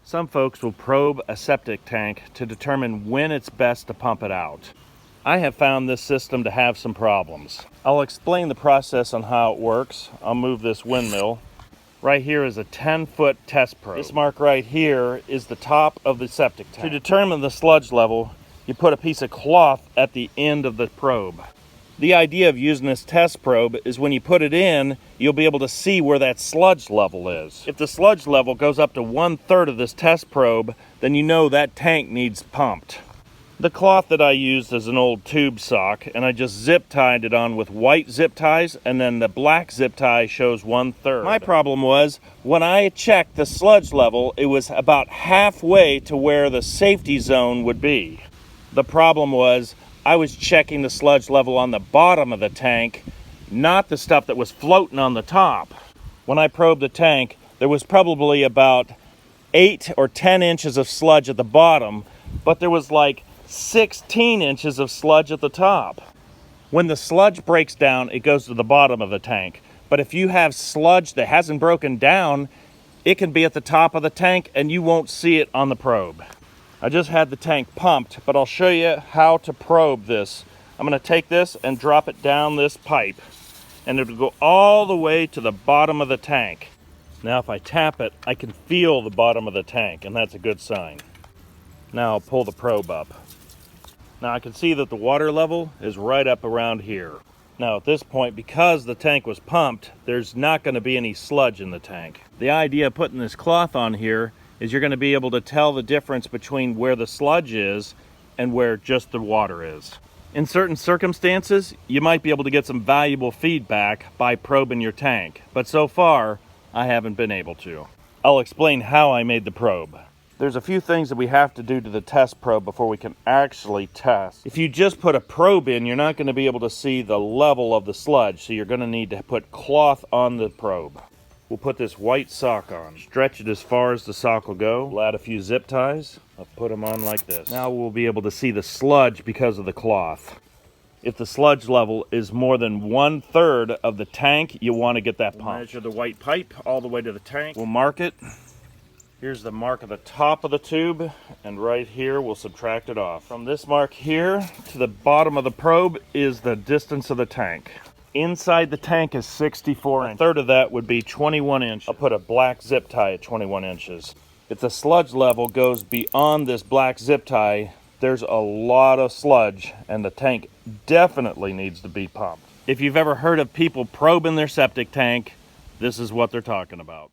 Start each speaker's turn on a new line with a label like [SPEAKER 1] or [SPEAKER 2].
[SPEAKER 1] Some folks will probe a septic tank to determine when it's best to pump it out. I have found this system to have some problems. I'll explain the process on how it works. I'll move this windmill. Right here is a 10-foot test probe. This mark right here is the top of the septic tank. To determine the sludge level, you put a piece of cloth at the end of the probe. The idea of using this test probe is when you put it in, you'll be able to see where that sludge level is. If the sludge level goes up to 1/3 of this test probe, then you know that tank needs pumped. The cloth that I used is an old tube sock, and I just zip tied it on with white zip ties, and then the black zip tie shows 1/3. My problem was, when I checked the sludge level, it was about halfway to where the safety zone would be. The problem was, I was checking the sludge level on the bottom of the tank, not the stuff that was floating on the top. When I probed the tank, there was probably about 8 or 10 inches of sludge at the bottom, but there was like 16 inches of sludge at the top. When the sludge breaks down, it goes to the bottom of the tank. But if you have sludge that hasn't broken down, it can be at the top of the tank and you won't see it on the probe. I just had the tank pumped, but I'll show you how to probe this. I'm going to take this and drop it down this pipe, and it'll go all the way to the bottom of the tank. Now if I tap it, I can feel the bottom of the tank, and that's a good sign. Now I'll pull the probe up. Now I can see that the water level is right up around here. Now at this point, because the tank was pumped, there's not going to be any sludge in the tank. The idea of putting this cloth on here is you're going to be able to tell the difference between where the sludge is and where just the water is. In certain circumstances, you might be able to get some valuable feedback by probing your tank, but so far, I haven't been able to. I'll explain how I made the probe. There's a few things that we have to do to the test probe before we can actually test. If you just put a probe in, you're not going to be able to see the level of the sludge, so you're going to need to put cloth on the probe. We'll put this white sock on. Stretch it as far as the sock will go. We'll add a few zip ties. I'll put them on like this. Now we'll be able to see the sludge because of the cloth. If the sludge level is more than 1/3 of the tank, you want to get that pumped. Measure the white pipe all the way to the tank. We'll mark it. Here's the mark of the top of the tube, and right here we'll subtract it off. From this mark here to the bottom of the probe is the distance of the tank. Inside the tank is 64 inches. 1/3 of that would be 21 inches. I'll put a black zip tie at 21 inches. If the sludge level goes beyond this black zip tie, there's a lot of sludge, and the tank definitely needs to be pumped. If you've ever heard of people probing their septic tank, this is what they're talking about.